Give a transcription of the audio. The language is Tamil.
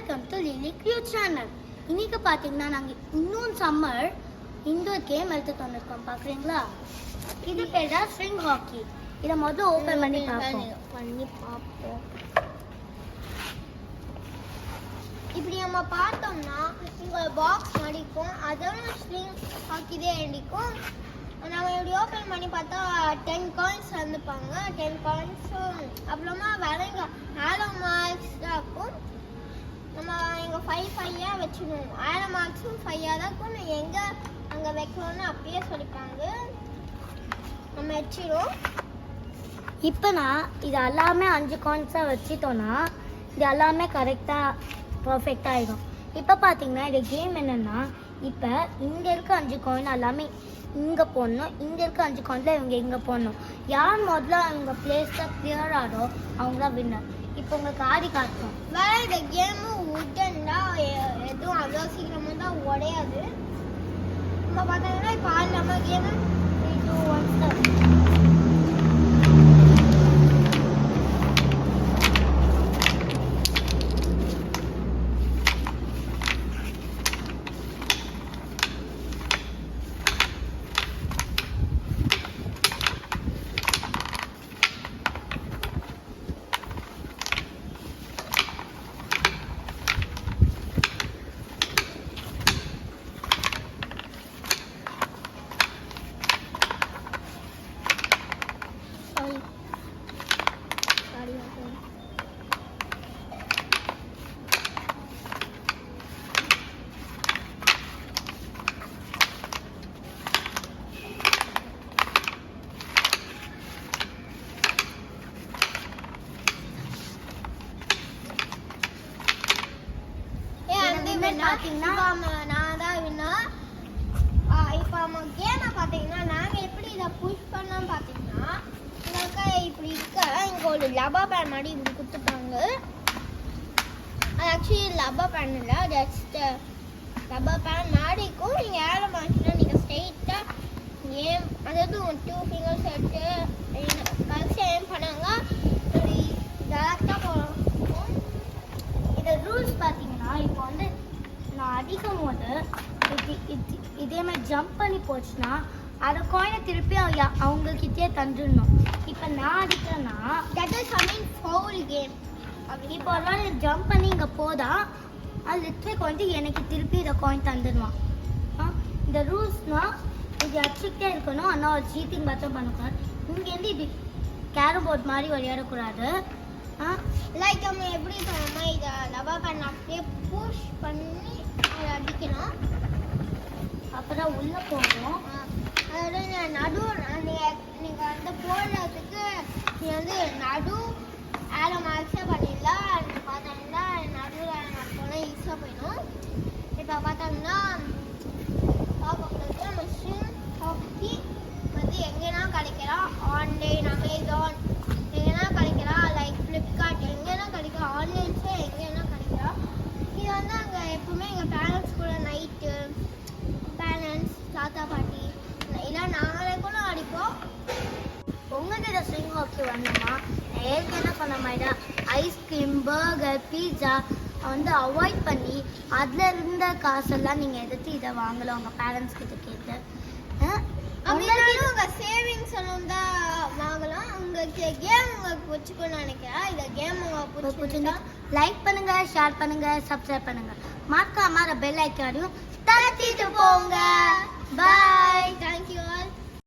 Welcome to Lily cute channel. இன்னைக்கு பார்த்தீங்கன்னா நாங்கள் இன்னும் சம்மர் இண்டோர் கேம் எடுத்துட்டு வந்திருக்கோம். பார்க்குறீங்களா? இது பேர் தான் ஸ்ட்ரிங் ஹாக்கி. இதை முதல்ல ஓப்பன் பண்ணி பார்ப்போம். இப்படி நம்ம பார்த்தோம்னா இங்கே பாக்ஸ் மடிக்கும், அதோட ஸ்ட்ரிங் ஹாக்கி தான் அடிக்கும். நம்ம இப்படி ஓப்பன் பண்ணி பார்த்தா 10 காயின்ஸ் வந்துப்பாங்க. 10 காயின்ஸும் அப்புறமா விலைங்க ஆரோ மார்க்ஸ் தான் இருக்கும். நம்ம இங்கே 5 வச்சுக்கணும். ஆரோ மார்க்ஸும் 5 தான் இருக்கும். எங்கே அங்கே வைக்கணும்னு அப்பயே சொல்லிப்பாங்க. நம்ம வச்சிடும். இப்போ நான் இது எல்லாமே 5 காயின்ஸாக வச்சுட்டோன்னா இது எல்லாமே கரெக்டாக பர்ஃபெக்டாக ஆகிடும். இப்போ பார்த்தீங்கன்னா இந்த கேம் என்னென்னா, இப்போ இங்கே இருக்க 5 காயின் எல்லாமே இங்கே போடணும், இங்கே இருக்க 5 காயின்ல இவங்க இங்கே போடணும். யார் முதல்ல அவங்க பிளேஸை கிளியர் ஆடோ அவங்க தான் வின்னர். இப்போ உங்களுக்கு ஆடி காட்டுறோம். வேறு இந்த கேமு உட்டன்னா எதுவும் அவ்வளோ சீக்கிரமாக தான் உடையாது. நம்ம பார்த்தீங்கன்னா இப்போ நம்ம கேமு 3, 2, 1 ஸ்டார்ட். நான் தான் வின்னர். இப்போ நம்ம கேமை பார்த்தீங்கன்னா நாங்கள் எப்படி இதை புஷ் பண்ணோம் பார்த்தீங்கன்னா, இப்படி இருக்க இங்கே ஒரு லப்பர் பேண்ட் மாதிரி இப்படி கொடுத்துட்டாங்க. அது ஆக்சுவலி லப்பர் பேண்ட் இல்லை, ஜஸ்ட் லப்பர் பேண்ட் மாடிக்கும். நீங்கள் ஏழை மாட்டினா நீங்கள் ஸ்ட்ரெயிட்டாக ஏம், அதாவது 2 ஃபிங்கர்ஸ் எடுத்து கடைசி ஏம் பண்ணாங்க டேரக்டாக போகும். இந்த ரூல்ஸ் பார்த்தீங்கன்னா இப்போ வந்து நான் அடிக்கும் போது இதே மாதிரி ஜம்ப் பண்ணி போச்சுன்னா அதை காயினை திருப்பி அவங்கக்கிட்டே தந்துடணும். இப்போ நான் அடிக்கிறேன்னா that is I mean foul game. இப்போ ஒரு நாள் ஜம்ப் பண்ணி இங்கே போதா அது லிட்ரேக் வந்து எனக்கு திருப்பி இதை காயின் தந்துடுவான். இந்த ரூல்ஸ்னால் இது அடிச்சுக்கிட்டே இருக்கணும். ஆனால் ஒரு சீட்டிங் மட்டும் பண்ணக்கூடாது. இங்கேருந்து இப்படி கேரம் போர்ட் மாதிரி விளையாடக்கூடாது. லைக் நம்ம எப்படி சொன்னோமா இதை லப்பர் பேண்ட் அப்படியே புஷ் பண்ணி அதை அடிக்கணும். அப்புறம் உள்ளே போகும். அதோட நடு நீங்கள் வந்து போடுறதுக்கு நீ வந்து நடு ஏழை மார்க்ஸே பண்ணிடலாம். பார்த்தோம்னா நடுவில் போனால் ஈஸியாக போயிடும். இப்போ பார்த்தோம்னா நம்ம ஸ்ட்ரிங் ஹாக்கி வந்து எங்கேனா கிடைக்கலாம். ஆன்லைன், அமேசான் எங்கேனா கிடைக்கலாம். லைக் ஃப்ளிப்கார்ட் எங்கேனா கிடைக்கும். ஆன்லைன்ஸே எங்கேனா கிடைக்கலாம். இது வந்து அங்கே எப்பவுமே எங்கள் பேரண்ட்ஸ் கூட நைட்டு பேரண்ட்ஸ் தாத்தா பாட்டி இல்லை நாங்களே கூட அடிப்போம். உங்களுக்கு இந்த ஸ்ட்ரிங் ஹாக்கி வேணுமா? ஏற்கனவே சொன்ன மாதிரி தான் ஐஸ்கிரீம், பர்கர், பீட்சா வந்து அவாய்ட் பண்ணி அதில் இருந்த காசெல்லாம் நீங்கள் எடுத்து இதை வாங்கலாம் உங்கள் பேரண்ட்ஸ் கிட்ட கேட்டு. அப்படின்னாலும் உங்கள் சேவிங்ஸ் எல்லாம் தான் வாங்கலாம். உங்களுக்கு கேம் உங்களுக்கு பிடிச்சிக்கணும்னு நினைக்கிறேன். இந்த கேம் உங்களுக்கு பிடிச்சிருந்தா லைக் பண்ணுங்கள், ஷேர் பண்ணுங்கள், சப்ஸ்கிரைப் பண்ணுங்கள். மறக்காம பெல் ஐக்கானையும் தட்டி